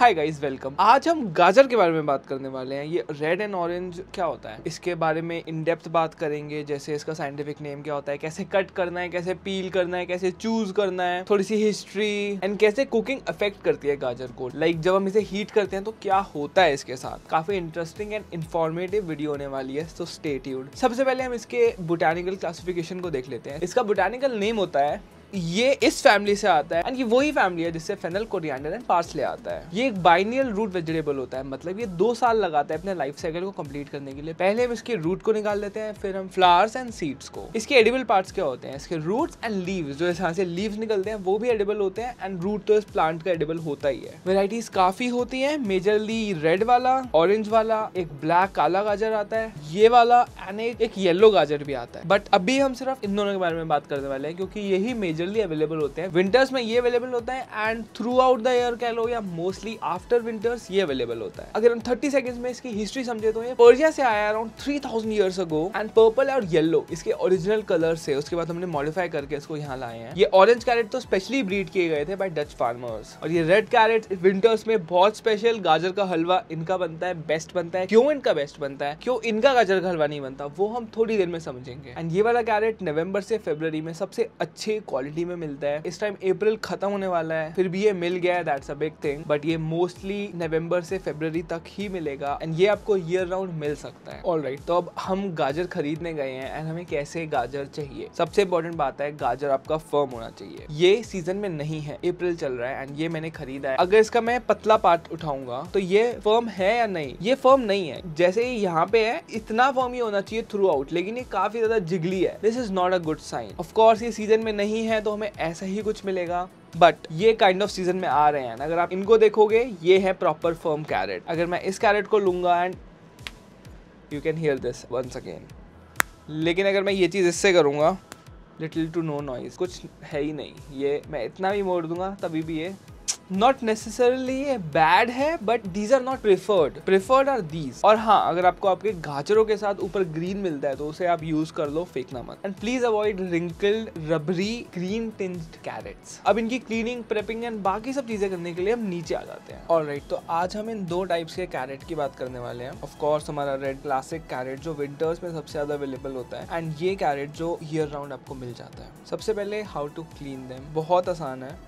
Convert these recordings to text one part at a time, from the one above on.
Hi guys, welcome. आज हम गाजर के बारे में बात करने वाले हैं। ये रेड एंड ऑरेंज क्या होता है, इसके बारे में इन डेप्थ बात करेंगे। जैसे इसका साइंटिफिक नेम क्या होता है, कैसे कट करना है, कैसे पील करना है, कैसे चूज करना है, थोड़ी सी हिस्ट्री एंड कैसे कुकिंग अफेक्ट करती है गाजर को। जब हम इसे हीट करते हैं तो क्या होता है इसके साथ। काफी इंटरेस्टिंग एंड इन्फॉर्मेटिव वीडियो होने वाली है, तो स्टे ट्यून्ड। सबसे पहले हम इसके बोटानिकल क्लासिफिकेशन को देख लेते हैं। इसका बोटानिकल नेम होता है, ये इस फैमिली से आता है एंड ये वही फैमिली है जिससे फेनल, कोरिएंडर एंड पार्सले आता है। ये एक बाइनियल रूट वेजिटेबल होता है, मतलब ये 2 साल लगाता है अपने लाइफ साइकिल को कंप्लीट करने के लिए। पहले हम इसके रूट को निकाल लेते हैं, फिर हम फ्लावर्स एंड सीड्स को। इसके एडिबल पार्ट्स क्या होते हैं, इसके रूट्स एंड लीव्स। जो यहाँ से लीव्स निकलते हैं वो भी एडिबल होते हैं एंड रूट तो इस प्लांट का एडिबल होता ही है। वेराइटीज काफी होती है, मेजरली रेड वाला, ऑरेंज वाला, एक ब्लैक काला गाजर आता है, ये वाला एंड एक येलो गाजर भी आता है। बट अभी हम सिर्फ इन दोनों के बारे में बात करने वाले हैं क्योंकि यही मेजरली अवेलेबल होते हैं। विंटर्स में ये अवेलेबल होता है and through out the year कह लो, या मोस्टली आफ्टर विंटर्स ये अवेलेबल होता है। अगर हम 30 सेकंड्स में इसकी हिस्ट्री समझे तो ये पर्शिया से आया around 3000 years ago and purple और येलो इसके ओरिजिनल कलर से। उसके बाद हमने मॉडिफाई करके इसको यहाँ लाए हैं। ये ऑरेंज कैरेट तो स्पेशली ब्रीड किए गए थे बाय डच फार्मर्स, और ये रेड कैरेट विंटर्स में बहुत स्पेशल गाजर का हलवा इनका बनता है, बेस्ट बनता है। क्यों इनका बेस्ट बनता है, क्यों इनका गाजर का हलवा नहीं बनता, वो हम थोड़ी देर में समझेंगे। एंड ये वाला कैरेट नवंबर से फरवरी में सबसे अच्छी क्वालिटी में मिलता है। इस टाइम अप्रैल खत्म होने वाला है, फिर भी ये मिल गया है, that's a big thing. But ये मोस्टली नवंबर से फरवरी तक ही मिलेगा एंड ये आपको ईयर राउंड मिल सकता है। ऑलराइट, तो अब हम गाजर खरीदने गए हैं एंड हमें कैसे गाजर चाहिए। सबसे इंपॉर्टेंट बात है, गाजर आपका फर्म होना चाहिए। ये सीजन में नहीं है, अप्रैल चल रहा है एंड ये मैंने खरीदा है। अगर इसका मैं पतला पार्ट उठाऊंगा तो ये फर्म है या नहीं, ये फर्म नहीं है। जैसे यहाँ पे है इतना फर्म ही होना चाहिए थ्रू आउट, लेकिन ये काफी ज्यादा जिगली है। This is not a good sign. Of course ये सीजन में नहीं है तो हमें ऐसा ही कुछ मिलेगा, बट ये काइंड ऑफ सीजन में आ रहे हैं। अगर आप इनको देखोगे, ये है प्रॉपर फर्म कैरेट। अगर मैं इस कैरेट को लूंगा and you can hear this once again, लेकिन अगर मैं ये चीज इससे करूंगा, लिटिल टू नो नॉइज, कुछ है ही नहीं। ये मैं इतना भी मोड़ दूंगा तभी भी ये नॉट नेसेसरली ये बैड है, but these are not preferred are these. और हाँ, अगर आपको आपके गाजरों के साथ ऊपर ग्रीन मिलता है तो उसे आप यूज कर लो, फेंकना मत। And please avoid wrinkled, rubbery, green tinged carrots. अब इनकी क्लीनिंग, प्रेपिंग एंड बाकी सब चीजें करने के लिए हम नीचे आ जाते हैं। ऑलराइट, तो आज हम इन 2 टाइप्स के कैरेट की बात करने वाले हैं। ऑफ कोर्स हमारा रेड क्लासिक कैरेट जो विंटर्स में सबसे ज्यादा अवेलेबल होता है, एंड ये कैरेट जो ईयर राउंड आपको मिल जाता है। सबसे पहले हाउ टू क्लीन देम, बहुत आसान है।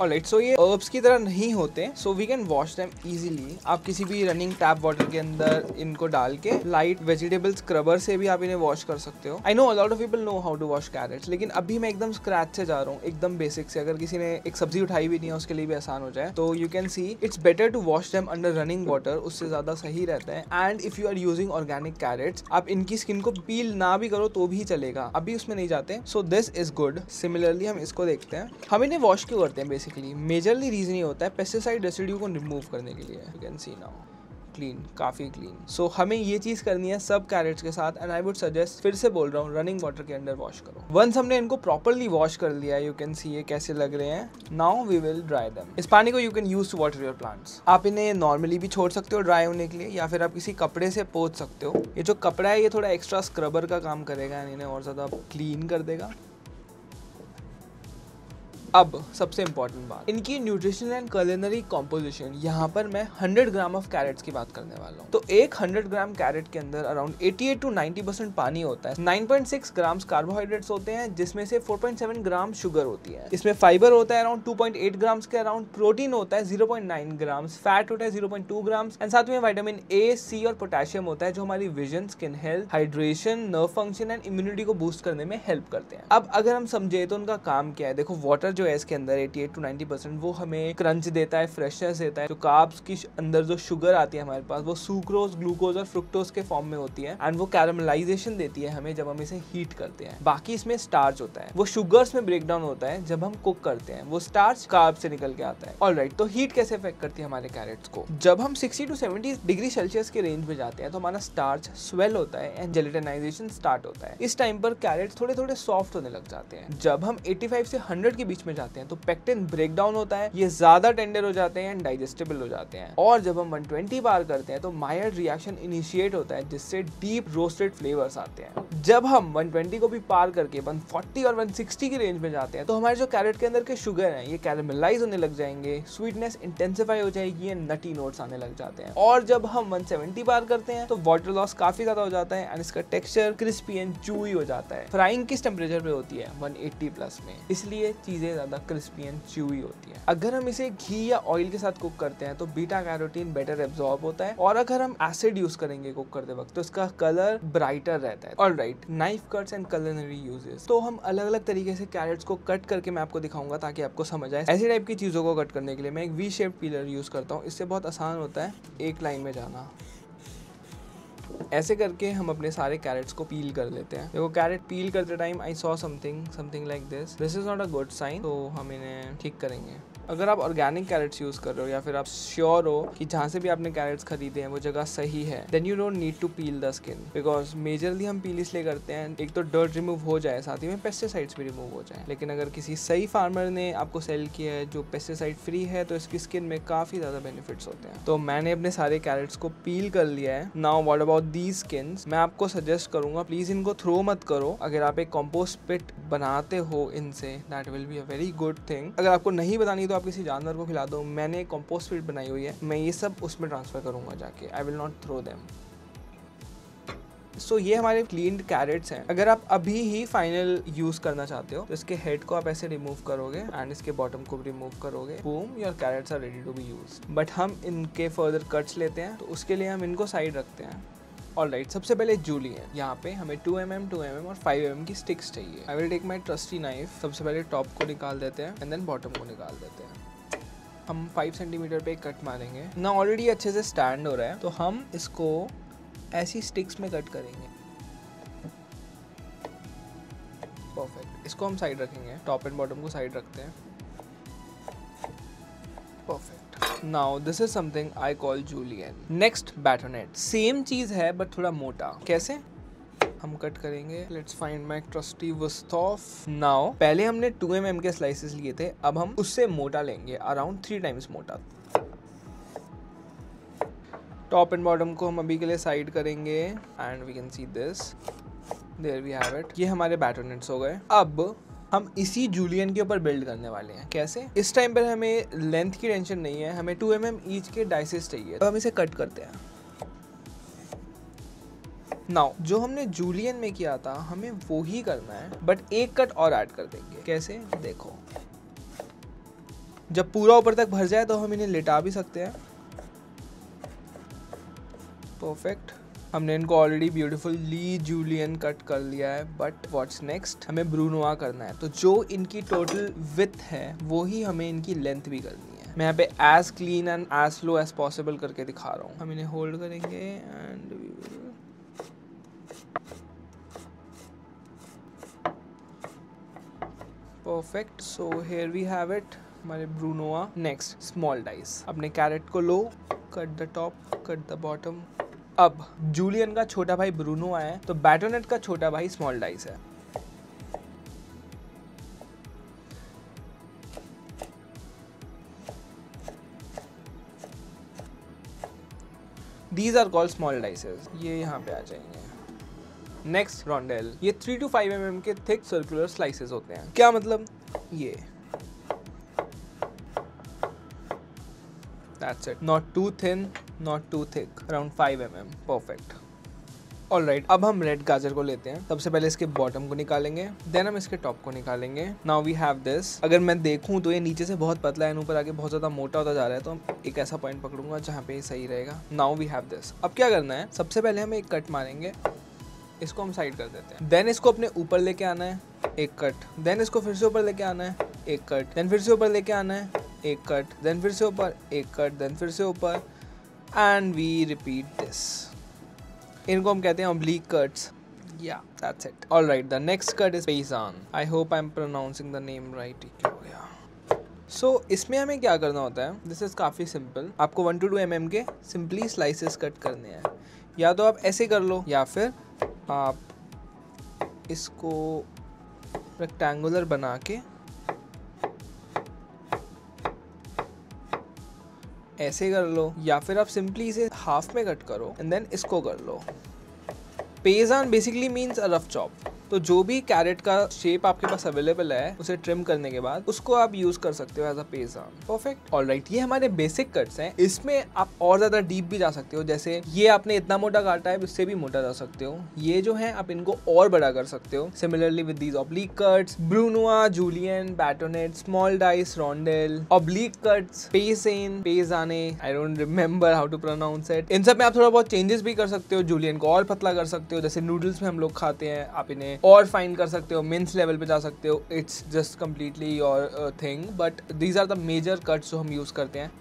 ऑलराइट, सो ये हर्ब्स की तरह नहीं होते, so we can wash them easily. आप किसी भी रनिंग टैप वाटर के अंदर इनको डाल के लाइट वेजिटेबल स्क्रबर से भी आप इन्हें वॉश कर सकते हो। I know a lot of people know how to wash carrots, लेकिन अभी मैं एकदम स्क्रैच से जा रहा हूँ, एकदम बेसिक से। अगर किसी ने एक सब्जी उठाई भी नहीं है उसके लिए भी आसान हो जाए, तो you can see it's better to wash them under running water, उससे ज्यादा सही रहता है। And if you are using organic carrots, आप इनकी स्किन को पील ना भी करो तो भी चलेगा, अभी उसमें नहीं जाते। So this is good. Similarly हम इसको देखते हैं, हम इन्हें वॉश क्यों करते हैं। बेसिकली मेजरली रीजन ये होता है पेस्टिसाइड रेसिड्यू को रिमूव करने के लिए। You can C now clean, काफी क्लीन। सो हमें ये चीज करनी है सब कैरेट्स के साथ, एंड आई वुड सजेस्ट, फिर से बोल रहा हूँ, रनिंग वाटर के अंदर वॉश करो। वंस हमने इनको प्रॉपरली वॉश कर लिया, यू कैन सी ये कैसे लग रहे हैं। Now we will dry them. इस पानी को you can use to water your plants. आप इन्हें नॉर्मली भी छोड़ सकते हो ड्राई होने के लिए, या फिर आप किसी कपड़े से पोंछ सकते हो। ये जो कपड़ा है ये थोड़ा एक्स्ट्रा स्क्रबर का काम करेगा एंड इन्हें और ज्यादा क्लीन कर देगा। अब सबसे इंपॉर्टेंट बात, इनकी न्यूट्रिशन एंड कुलिनरी कॉम्पोजिशन। यहाँ पर मैं 100 ग्राम ऑफ कैरेट्स की बात करने वाला हूँ। तो एक 100 ग्राम कैरेट के अंदर अराउंड 88 to 90% पानी होता है। 9.6 ग्राम्स कार्बोहाइड्रेट्स होते हैं, जिसमें से 4.7 ग्राम शुगर होती है। इसमें फाइबर होता है अराउंड 2.8 ग्राम्स के अराउंड, प्रोटीन होता है 0.9 ग्राम्स, फैट होता है 0.2 ग्राम्स, एंड साथ में विटामिन ए, सी और पोटेशियम होता है जो हमारी vision, skin health, hydration, nerve function and immunity को बूस्ट करने में हेल्प करते हैं। अब अगर हम समझे तो उनका काम क्या है, देखो वाटर जो है इसके अंदर 88 to 90% वो हमें क्रंच देता है, फ्रेशनेस देता है। जो कार्ब्स की अंदर जो शुगर आती है हमारे पास, वो सुक्रोज, ग्लूकोज और फ्रुक्टोज के फॉर्म में होती है, एंड वो कैरामलाइजेशन देती है हमें जब हम इसे हीट करते हैं। बाकी इसमें स्टार्च होता है, वो शुगर्स में ब्रेक डाउन होता है जब हम कुक करते हैं, वो स्टार्च कार्ब से निकल के आता है। ऑलराइट, तो हीट कैसे इफेक्ट करती है हमारे कैरेट्स को। जब हम 60 to 70 डिग्री सेल्सियस के रेंज में जाते हैं तो हमारा स्टार्च स्वेल होता है एंड जेलेटिनाइजेशन स्टार्ट होता है। इस टाइम पर कैरेट्स थोड़े थोड़े सॉफ्ट होने लग जाते हैं। जब हम 85 से 100 के बीच में में जाते हैं तो पेक्टिन ब्रेक डाउन होता है, ये ज्यादा टेंडर हो जाते हैं एंड डाइजेस्टेबल हो जाते हैं। और जब हम 120 पार करते हैं तो माइल्ड रिएक्शन इनिशिएट होता है जिससे डीप रोस्टेड फ्लेवर्स आते हैं। जब हम 120 को भी पार करके 140 और 160 की रेंज में जाते हैं तो हमारे जो कैरेट के अंदर के शुगर हैं ये कैरेमलाइज होने लग जाएंगे, स्वीटनेस इंटेंसिफाई हो जाएगी एंड नटी नोट्स आने लग जाते हैं। और जब हम 170 पार करते हैं तो वाटर लॉस काफी ज्यादा हो जाता है एंड इसका टेक्सचर क्रिस्पी एंड चूई हो जाता है। फ्राइंग किस टेम्परेचर पे होती है? 180 प्लस में, इसलिए चीजें ज्यादा क्रिस्पी एंड चूई होती है। अगर हम इसे घी या ऑयल के साथ कुक करते हैं तो बीटा कैरोटीन बेटर एब्जॉर्ब होता है, और अगर हम एसिड यूज करेंगे कुक करते वक्त तो इसका कलर ब्राइटर रहता है। Alright, knife cuts and culinary uses. तो हम अलग अलग तरीके से कैरेट्स को कट करके मैं आपको दिखाऊंगा ताकि आपको समझ आए। ऐसी टाइप की चीजों को कट करने के लिए मैं एक वी शेप पीलर यूज करता हूँ, इससे बहुत आसान होता है एक लाइन में जाना। ऐसे करके हम अपने सारे कैरेट्स को पील कर लेते हैं। देखो कैरेट पील करते time I saw something like this is not a good sign, तो हम इन्हें ठीक करेंगे। अगर आप ऑर्गेनिक कैरेट्स यूज कर रहे हो या फिर आप श्योर हो कि जहाँ से भी आपने कैरेट्स खरीदे हैं वो जगह सही है, then you don't need to peel the skin, because majorly हम पील इसलिए करते हैं एक तो डर्ट रिमूव हो जाए, साथ ही में पेस्टिसाइड्स भी रिमूव हो जाए। लेकिन अगर किसी सही फार्मर ने आपको सेल किया है जो पेस्टिसाइड फ्री है तो इसकी स्किन में काफी ज्यादा बेनिफिट्स होते हैं। तो मैंने अपने सारे कैरेट्स को पील कर लिया है। Now what about these skins? मैं आपको सजेस्ट करूंगा प्लीज इनको थ्रो मत करो। अगर आप एक कंपोस्ट पिट बनाते हो इनसे, that will be a very good thing. अगर आपको नहीं बतानी तो आप किसी जानवर को खिला दो। मैंने एक कंपोस्ट पिट बनाई हुई है, मैं ये सब उसमें ट्रांसफर करूंगा जाके। I will not throw them. So ये हमारे क्लीन्ड कैरेट्स हैं। अगर आप अभी ही फाइनल यूज करना चाहते हो तो इसके हेड को आप ऐसे रिमूव करोगे एंड इसके बॉटम को भी रिमूव करोगे। Boom, your carrots are ready to be used. But हम इनके फर्दर कट्स लेते हैं तो उसके लिए हम इनको साइड रखते हैं। ऑलराइट, सबसे पहले जूलियन। यहाँ पे हमें 2 mm, 2 mm और 5 mm की स्टिक्स चाहिए। I will take my trusty knife. सबसे पहले टॉप को निकाल देते हैं एंड देन बॉटम को निकाल देते हैं। हम 5 सेंटीमीटर पे कट मारेंगे ना। ऑलरेडी अच्छे से स्टैंड हो रहा है तो हम इसको ऐसी स्टिक्स में कट करेंगे। परफेक्ट। इसको हम साइड रखेंगे, टॉप एंड बॉटम को साइड रखते हैं। Perfect. Now this is something I call julienne. Next, batonnet. Same चीज है बट थोड़ा मोटा। कैसे? हम कट करेंगे। Let's find my trusty Wusthof. नाउ पहले हमने 2 mm के स्लाइसेस लिए थे, अब हम उससे मोटा लेंगे, अराउंड 3 times मोटा। टॉप एंड बॉटम को हम अभी के लिए साइड करेंगे and we can see this. There we have it. ये हमारे बैटोनेट्स हो गए। अब हम इसी जूलियन के ऊपर बिल्ड करने वाले हैं। कैसे? इस टाइम पर हमें लेंथ की टेंशन नहीं है, हमें 2 mm ईच के डाइसेस चाहिए। तो हम इसे कट करते हैं। नाउ जो हमने जूलियन में किया था हमें वो ही करना है, बट एक कट और ऐड कर देंगे। कैसे? देखो, जब पूरा ऊपर तक भर जाए तो हम इन्हें लिटा भी सकते हैं। परफेक्ट। हमने इनको ऑलरेडी ब्यूटीफुली जूलियन कट कर लिया है, बट व्हाट्स नेक्स्ट? हमें ब्रूनोआ करना है। तो जो इनकी टोटल विड्थ है वो ही हमें इनकी लेंथ भी करनी है। मैं यहाँ पे as clean and as slow as possible करके दिखा रहा हूँ। हम इन्हें होल्ड करेंगे and perfect. So here we have it, हमारे ब्रूनोआ। Next, small dice. अपने कैरेट को लो, cut the top, cut the bottom. अब जूलियन का छोटा भाई ब्रूनोआ है तो बैटोनेट का छोटा भाई स्मॉल डाइस है। These are called small dices। ये यहाँ पे आ जाएंगे। नेक्स्ट, रॉन्डेल। ये 3 to 5 mm के थिक सर्कुलर स्लाइसेस होते हैं। क्या मतलब? ये That's it. Not too thin, not too thick. Around 5 mm. Perfect. Alright, अब हम रेड गाजर को लेते हैं। सबसे पहले इसके बॉटम को निकालेंगे, देन हम इसके टॉप को निकालेंगे। Now we have this. अगर मैं देखूं तो ये नीचे से बहुत पतला है, ऊपर आके बहुत ज्यादा मोटा होता जा रहा है, तो हम एक ऐसा पॉइंट पकड़ूंगा जहाँ पे ये सही रहेगा। Now we have this. अब क्या करना है? सबसे पहले हम एक कट मारेंगे, इसको हम साइड कर देते हैं। देन इसको अपने ऊपर लेके आना है, एक कट। देन इसको फिर से ऊपर लेके आना है, एक कट। देन फिर से ऊपर लेके आना है, एक कट। देन फिर से ऊपर, एक कट। देन फिर से ऊपर एंड वी रिपीट दिस। इनको हम कहते हैं ऑब्लिक कट्स। या that's it. Alright, the next cut is paysanne. I hope I am pronouncing the name right. क्या हो गया? सो इसमें हमें क्या करना होता है? दिस इज काफी सिंपल। आपको 1 to 2 mm के सिंपली स्लाइसेस कट करने हैं। या तो आप ऐसे कर लो या फिर आप इसको रेक्टेंगुलर बना के ऐसे कर लो, या फिर आप सिंपली इसे हाफ में कट करो एंड देन इसको कर लो। Paysanne basically means a rough chop. तो जो भी कैरेट का शेप आपके पास अवेलेबल है उसे ट्रिम करने के बाद उसको आप यूज कर सकते हो एज अ पेजान। परफेक्ट। ऑलराइट, ये हमारे बेसिक कट्स हैं। इसमें आप और ज्यादा डीप भी जा सकते हो, जैसे ये आपने इतना मोटा काटा है, इससे भी मोटा जा सकते हो। ये जो है आप इनको और बड़ा कर सकते हो। Similarly with these oblique cuts, brunoise, julienne, batonnet, small dice, rondelle, oblique cuts, paysanne, paysanne, I don't remember how to pronounce it. इन सब में आप थोड़ा बहुत चेंजेस भी कर सकते हो। जूलियन को और पतला कर सकते हो, जैसे नूडल्स में हम लोग खाते हैं, आप इन्हें और फाइन कर सकते हो, मिन्स लेवल पे जा सकते हो। It's just completely your thing, but these are the major cuts जो हम यूज करते हैं।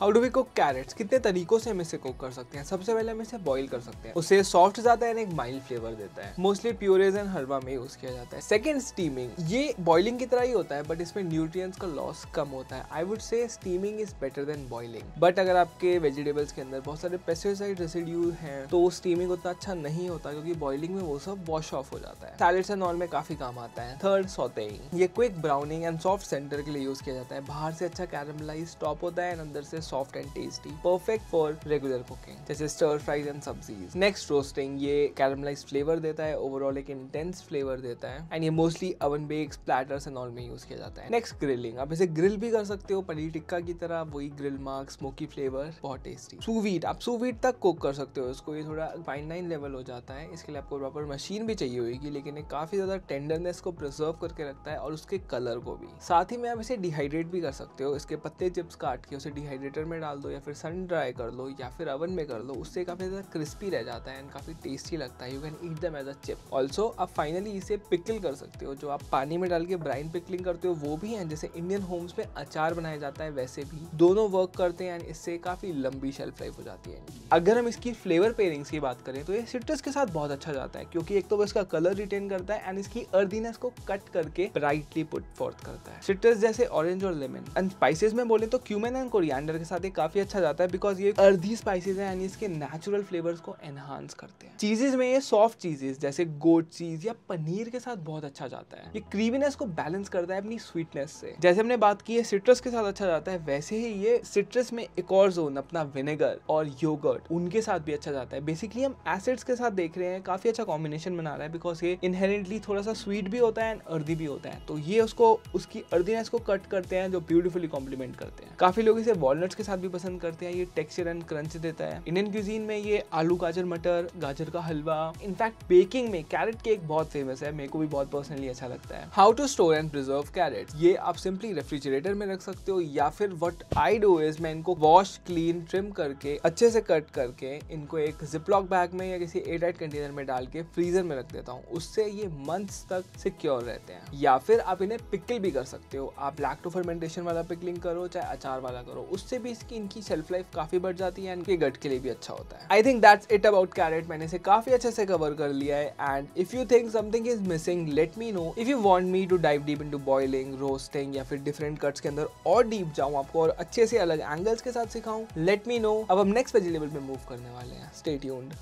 How do we cook carrots? कितने तरीकों से हम इसे कुक कर सकते हैं। सबसे पहले हम इसे बॉईल कर सकते हैं, उससे सॉफ्ट जाता है, एक माइल्ड फ्लेवर देता है। मोस्टली प्यूरेज एंड हलवा में यूज किया जाता है। Second, steaming. ये बॉइलिंग की तरह ही होता है, बट इसमें न्यूट्रिएंट्स का लॉस कम होता है। I would say steaming is better than boiling, but अगर आपके वेजिटेबल्स के अंदर बहुत सारे पेस्टिसाइड रेसिड्यू हैं तो स्टीमिंग उतना अच्छा नहीं होता, क्योंकि बॉइलिंग में वो सब वॉश ऑफ हो जाता है। सैलेड्स एंड ऑल में काफी काम आता है। थर्ड, सॉटेइंग। ये quick browning and soft centre के लिए यूज किया जाता है। बाहर से अच्छा कैरमलाइज टॉप होता है एंड अंदर से soft and tasty, perfect for regular cooking, जैसे stir fries and sabzis. Next, roasting. ये कैरमलाइज्ड फ्लेवर देता है, ओवरऑल एक इंटेंस फ्लेवर देता है, एंड ये mostly oven bakes, platters and all में यूज किया जाता है। Next, grilling. आप इसे ग्रिल भी कर सकते हो, पनीर टिक्का की तरह, वही ग्रिल मार्क, स्मोकी फ्लेवर, बहुत टेस्टी। सूस वीट। आप सूस वीट तक कुक कर सकते हो इसको, ये थोड़ा फाइन लाइन लेवल हो जाता है, इसके लिए आपको प्रॉपर मशीन भी चाहिए होगी, लेकिन ये काफी ज्यादा टेंडरनेस को प्रिजर्व करके रखता है और उसके कलर को भी। साथ ही में आप इसे डिहाइड्रेट भी कर सकते हो। इसके पत्ते चिप्स काट के उसे डिहाइड्रेटर में डाल दो, या फिर सन ड्राई कर लो, या फिर ओवन में कर लो, उससे काफी ज्यादा क्रिस्पी रह जाता है एंड काफी टेस्टी लगता है। You can eat them as a chip. Also आप फाइनली इसे पिकल कर सकते हो, जो आप पानी में डाल के ब्राइन पिकलिंग करते हो वो भी है, जैसे इंडियन होम्स में अचार बनाया जाता है वैसे भी दोनों वर्क करते हैं एंड इससे काफी लंबी शेल्फ लाइफ हो जाती है। अगर हम इसकी फ्लेवर पेयरिंग्स की बात करें तो ये सिट्रस के साथ बहुत अच्छा जाता है, क्योंकि एक तो वो इसका कलर रिटेन करता है एंड इसकी अर्दीनेस को कट करके ब्राइटली पुट फोर्थ करता है। सिट्रस जैसे ऑरेंज और लेमन। एंड स्पाइसेस में बोले तो क्यूमेन एंड कोरिएंडर के साथ ये काफी अच्छा जाता है, बिकॉज ये अर्दी स्पाइसेस है एंड इसके नेचुरल फ्लेवर्स को एनहांस करते हैं। चीजेस में ये सॉफ्ट चीजेस जैसे गोट चीज या पनीर के साथ बहुत अच्छा जाता है। ये क्रीमीनेस को बैलेंस करता है अपनी स्वीटनेस से। जैसे हमने बात की है सिट्रस के साथ अच्छा जाता है, वैसे ही ये सिट्रस में एक और जोन अपना विनेगर और योगर्ट, उनके साथ भी अच्छा जाता है। बेसिकली हम एसिड्स के साथ देख रहे हैं, काफी अच्छा कॉम्बिनेशन बना रहा है, बिकॉज ये इनहेरेंटली थोड़ा सा स्वीट भी होता है एंड अर्दी भी होता है, तो ये उसको उसकी अर्दीनेस को कट करते हैं, जो ब्यूटीफुली कॉम्प्लीमेंट करते हैं। काफी लोग इसे वॉलनट्स के साथ भी पसंद करते हैं, ये टेक्सचर एंड क्रंच देता है। इंडियन क्यूजीन में ये आलू गाजर मटर, गाजर का हलवा, इनफैक्ट बेकिंग में कैरेट केक बहुत फेमस है, मेरे को भी बहुत पर्सनली अच्छा लगता है। How to store and preserve carrot? ये आप सिंपली रेफ्रिजरेटर में रख सकते हो, या फिर व्हाट आई डू इज मैं इनको वॉश, क्लीन, ट्रिम करके अच्छे से कट करके इनको एक जिपलॉक बैग में या किसी एयरटाइट कंटेनर में डाल के फ्रीजर में रख देता हूँ, उससे ये मंथ्स तक सिक्योर रहते हैं। या फिर आप इन्हें पिकल भी कर सकते हो, आप लैक्टो फर्मेंटेशन वाला पिकलिंग करो चाहे अचार वाला करो, उससे भी इसकी इनकी शेल्फ लाइफ काफी बढ़ जाती है, इनके गट के लिए भी अच्छा होता है। I think that's it about carrot. मैंने इसे काफी अच्छे से कवर कर लिया है, and if you think something is missing let me know. If you want me to dive deep into boiling, roasting या फिर डिफरेंट कट्स के अंदर और डीप जाऊं, आपको और अच्छे से अलग एंगल्स के साथ सिखाऊं, लेट मी नो। अब हम नेक्स्ट वेजिटेबल पे मूव करने वाले हैं, स्टे ट्यून्ड।